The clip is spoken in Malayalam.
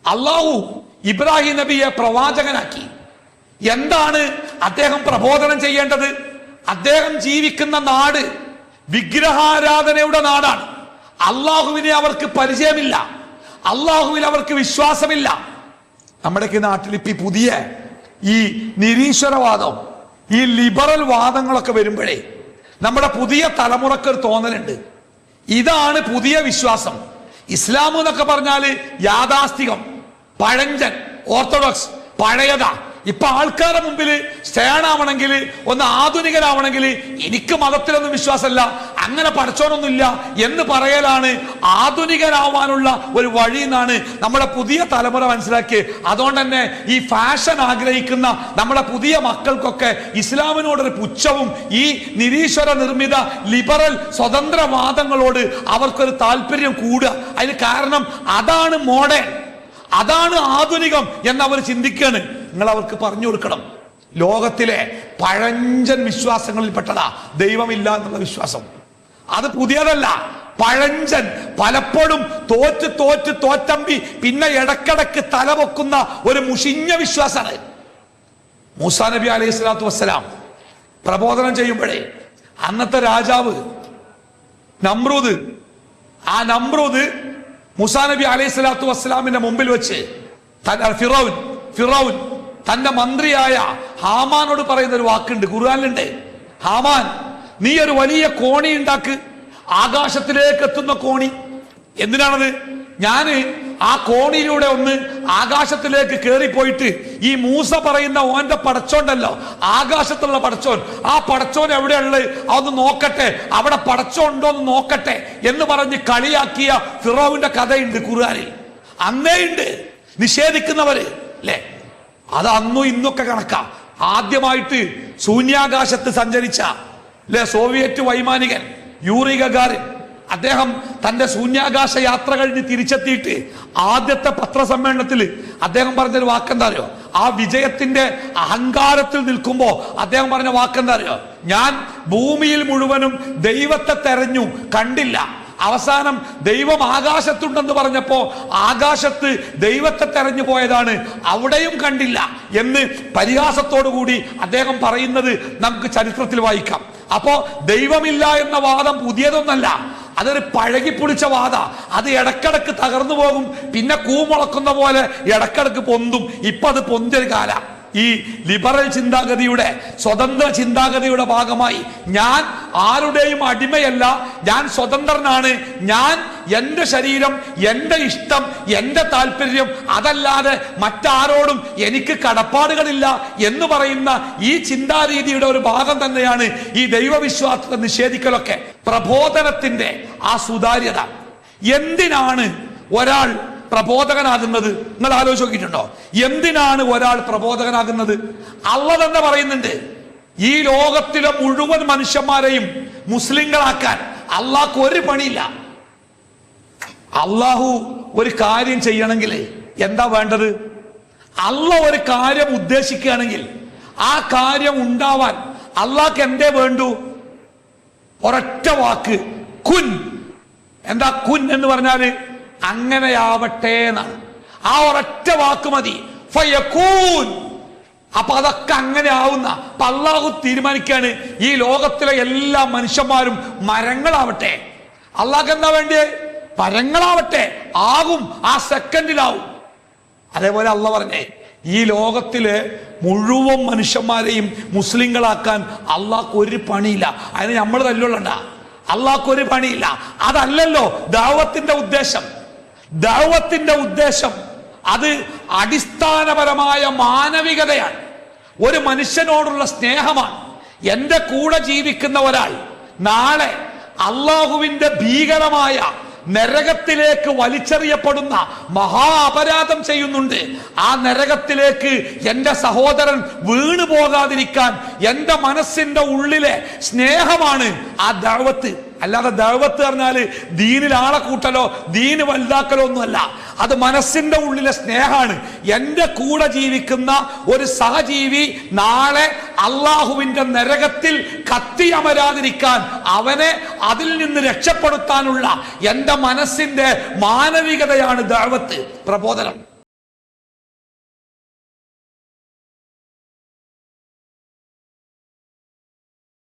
അള്ളാഹു ഇബ്രാഹിം നബിയെ പ്രവാചകനാക്കി. എന്താണ് അദ്ദേഹം പ്രബോധനം ചെയ്യേണ്ടത്? അദ്ദേഹം ജീവിക്കുന്ന നാട് വിഗ്രഹാരാധനയുടെ നാടാണ്. അള്ളാഹുവിനെ അവർക്ക് പരിചയമില്ല, അള്ളാഹുവിൽ അവർക്ക് വിശ്വാസമില്ല. നമ്മുടെയൊക്കെ നാട്ടിൽ ഇപ്പൊ പുതിയ ഈ നിരീശ്വരവാദം, ഈ ലിബറൽ വാദങ്ങളൊക്കെ വരുമ്പോഴേ നമ്മുടെ പുതിയ തലമുറക്ക് ഒരു തോന്നലുണ്ട്, ഇതാണ് പുതിയ വിശ്വാസം. ഇസ്ലാം എന്നൊക്കെ പറഞ്ഞാല് യാഥാസ്ഥികം, പഴഞ്ചൻ, ഓർത്തഡോക്സ്, പഴയതാ. ഇപ്പൊ ആൾക്കാരുടെ മുമ്പിൽ സ്റ്റേണാവണമെങ്കിൽ, ഒന്ന് ആധുനികനാവണമെങ്കിൽ എനിക്ക് മതത്തിലൊന്നും വിശ്വാസമല്ല, അങ്ങനെ പഠിച്ചോനൊന്നുമില്ല എന്ന് പറയലാണ് ആധുനികനാവാനുള്ള ഒരു വഴി എന്നാണ് നമ്മുടെ പുതിയ തലമുറ മനസ്സിലാക്കിയത്. അതുകൊണ്ട് തന്നെ ഈ ഫാഷൻ ആഗ്രഹിക്കുന്ന നമ്മുടെ പുതിയ മക്കൾക്കൊക്കെ ഇസ്ലാമിനോടൊരു പുച്ഛവും ഈ നിരീശ്വര നിർമ്മിത ലിബറൽ സ്വതന്ത്രവാദങ്ങളോട് അവർക്കൊരു താല്പര്യം കൂടുക. അതിന് കാരണം അതാണ് മോഡേൺ, അതാണ് ആധുനികം എന്നവർ ചിന്തിക്കുകയാണ്. നിങ്ങൾ അവർക്ക് പറഞ്ഞു കൊടുക്കണം, ലോകത്തിലെ പഴഞ്ചൻ വിശ്വാസങ്ങളിൽപ്പെട്ടതാ ദൈവമില്ല എന്നുള്ള വിശ്വാസം. അത് പുതിയതല്ല, പഴഞ്ചൻ, പലപ്പോഴും തോറ്റമ്പി പിന്നെ ഇടക്കിടക്ക് തലപൊക്കുന്ന ഒരു മുഷിഞ്ഞ വിശ്വാസമാണ്. മൂസാ നബി അലൈഹി സ്വലാത്തു വസ്സലാം പ്രബോധനം ചെയ്യുമ്പോഴേ അന്നത്തെ രാജാവ് നമ്രൂദ്, ആ നമ്രൂദ് മൂസാ നബി അലൈഹി സ്വലാത്തു വസ്സലാമിന്റെ മുമ്പിൽ വെച്ച് ഫിറൗൻ തന്റെ മന്ത്രിയായ ഹാമാനോട് പറയുന്ന ഒരു വാക്കുണ്ട്, ഖുർആനിലുണ്ട്. ഹാമാൻ, നീ ഒരു വലിയ കോണി ഉണ്ടാക്ക്, ആകാശത്തിലേക്ക് എത്തുന്ന കോണി. എന്തിനാണത്? ഞാന് ആ കോണിയിലൂടെ ഒന്ന് ആകാശത്തിലേക്ക് കയറിപ്പോയിട്ട് ഈ മൂസ പറയുന്ന ഓന്റെ പടച്ചോണ്ടല്ലോ, ആകാശത്തുള്ള പടച്ചോൻ, ആ പടച്ചോൻ എവിടെയുള്ളത് അതൊന്ന് നോക്കട്ടെ, അവിടെ പടച്ചോൻ ഉണ്ടോ എന്ന് നോക്കട്ടെ എന്ന് പറഞ്ഞ് കളിയാക്കിയ ഫിറൗവിന്റെ കഥയുണ്ട് ഖുർആനിൽ. അന്നേ ഉണ്ട് നിഷേധിക്കുന്നവര്, അല്ലെ? അത് അന്നും ഇന്നൊക്കെ കണക്കാ. ആദ്യമായിട്ട് ശൂന്യാകാശത്ത് സഞ്ചരിച്ച സോവിയറ്റ് വൈമാനികൻ യൂറി ഗഗാറിൻ, അദ്ദേഹം തന്റെ ശൂന്യാകാശ യാത്ര കഴിഞ്ഞ് തിരിച്ചെത്തിയിട്ട് ആദ്യത്തെ പത്രസമ്മേളനത്തിൽ അദ്ദേഹം പറഞ്ഞൊരു വാക്കെന്താ അറിയോ? ആ വിജയത്തിന്റെ അഹങ്കാരത്തിൽ നിൽക്കുമ്പോ അദ്ദേഹം പറഞ്ഞ വാക്കെന്താ അറിയോ? ഞാൻ ഭൂമിയിൽ മുഴുവനും ദൈവത്തെ തെരഞ്ഞു, കണ്ടില്ല. അവസാനം ദൈവം ആകാശത്തുണ്ടെന്ന് പറഞ്ഞപ്പോ ആകാശത്ത് ദൈവത്തെ തെരഞ്ഞു പോയതാണ്, അവിടെയും കണ്ടില്ല എന്ന് പരിഹാസത്തോടു കൂടി അദ്ദേഹം പറയുന്നത് നമുക്ക് ചരിത്രത്തിൽ വായിക്കാം. അപ്പോ ദൈവമില്ല എന്ന വാദം പുതിയതൊന്നല്ല, അതൊരു പഴകിപ്പൊളിച്ച വാദ. അത് ഇടക്കിടക്ക് തകർന്നു പോകും, പിന്നെ കൂമുളക്കുന്ന പോലെ ഇടക്കിടക്ക് പൊന്തും. ഇപ്പൊ അത് പൊന്തിയൊരു കാല. ഈ ലിബറൽ ചിന്താഗതിയുടെ, സ്വതന്ത്ര ചിന്താഗതിയുടെ ഭാഗമായി ഞാൻ ആരുടെയും അടിമയല്ല, ഞാൻ സ്വതന്ത്രനാണ്, ഞാൻ എന്റെ ശരീരം, എന്റെ ഇഷ്ടം, എന്റെ താല്പര്യം, അതല്ലാതെ മറ്റാരോടും എനിക്ക് കടപ്പാടുകളില്ല എന്ന് പറയുന്ന ഈ ചിന്താരീതിയുടെ ഒരു ഭാഗം തന്നെയാണ് ഈ ദൈവവിശ്വാസത്തെ നിഷേധിക്കലൊക്കെ. പ്രബോധനത്തിന്റെ ആ സുതാര്യത. എന്തിനാണ് ഒരാൾ പ്രബോധകനാകുന്നത്? നിങ്ങൾ ആലോചിച്ച് നോക്കിയിട്ടുണ്ടോ? എന്തിനാണ് ഒരാൾ പ്രബോധകനാകുന്നത്? അള്ളാഹ് തന്നെ പറയുന്നുണ്ട്, ഈ ലോകത്തിലെ മുഴുവൻ മനുഷ്യന്മാരെയും മുസ്ലിങ്ങളാക്കാൻ അള്ളാഹ്ക്ക് ഒരു പണിയില്ല. അള്ളാഹു ഒരു കാര്യം ചെയ്യണമെങ്കിൽ എന്താ വേണ്ടത്? അള്ളാഹ് ഒരു കാര്യം ഉദ്ദേശിക്കുകയാണെങ്കിൽ ആ കാര്യം ഉണ്ടാവാൻ അള്ളാഹ്ക്ക് എന്തേ വേണ്ടു? ഒരൊറ്റ വാക്ക്, കുൻ. എന്താ കുൻ എന്ന് പറഞ്ഞാല്? അങ്ങനെയാവട്ടെ എന്നാണ്. ആ ഒരൊറ്റ വാക്ക് മതി, ഫയകൂൻ. അപ്പൊ അതൊക്കെ അങ്ങനെ ആവുന്ന. അപ്പൊ അള്ളാഹു തീരുമാനിക്കാണ് ഈ ലോകത്തിലെ എല്ലാ മനുഷ്യന്മാരും മരങ്ങളാവട്ടെ. അള്ളാഹ് എന്താ വേണ്ടിയേ? മരങ്ങളാവട്ടെ. ആകും, ആ സെക്കൻഡിലാവും. അതേപോലെ അള്ളാഹ് പറഞ്ഞേ, ഈ ലോകത്തിലെ മുഴുവൻ മനുഷ്യന്മാരെയും മുസ്ലിങ്ങളാക്കാൻ അള്ളാഹ്ക്ക് ഒരു പണിയില്ല. അതിന് നമ്മൾ തല്ലുള്ളണ്ട, അള്ളാഹ്ക്ക് ഒരു പണിയില്ല. അതല്ലല്ലോ ദഅവത്തിന്റെ ഉദ്ദേശം. ദഅവത്തിന്റെ ഉദ്ദേശം അത് അടിസ്ഥാനപരമായ മാനവികതയാണ്, ഒരു മനുഷ്യനോടുള്ള സ്നേഹമാണ്. എന്റെ കൂടെ ജീവിക്കുന്ന ഒരാൾ നാളെ അള്ളാഹുവിന്റെ ഭീകരമായ നരകത്തിലേക്ക് വലിച്ചെറിയപ്പെടുന്ന മഹാ അപരാധം ചെയ്യുന്നുണ്ട്. ആ നരകത്തിലേക്ക് എന്റെ സഹോദരൻ വീണു പോകാതിരിക്കാൻ എന്റെ മനസ്സിന്റെ ഉള്ളിലെ സ്നേഹമാണ് ആ ദഅവത്ത്. അല്ലാതെ ദഅവത്ത് പറഞ്ഞാല് ദീനിൽ ആളെ കൂട്ടലോ ദീന് വലുതാക്കലോ ഒന്നുമല്ല. അത് മനസ്സിന്റെ ഉള്ളിലെ സ്നേഹമാണ്. എന്റെ കൂടെ ജീവിക്കുന്ന ഒരു സഹജീവി നാളെ അള്ളാഹുവിന്റെ നരകത്തിൽ കത്തിയമരാതിരിക്കാൻ, അവനെ അതിൽ നിന്ന് രക്ഷപ്പെടുത്താനുള്ള എന്റെ മനസ്സിന്റെ മാനവികതയാണ് ദഅവത്ത്, പ്രബോധനം.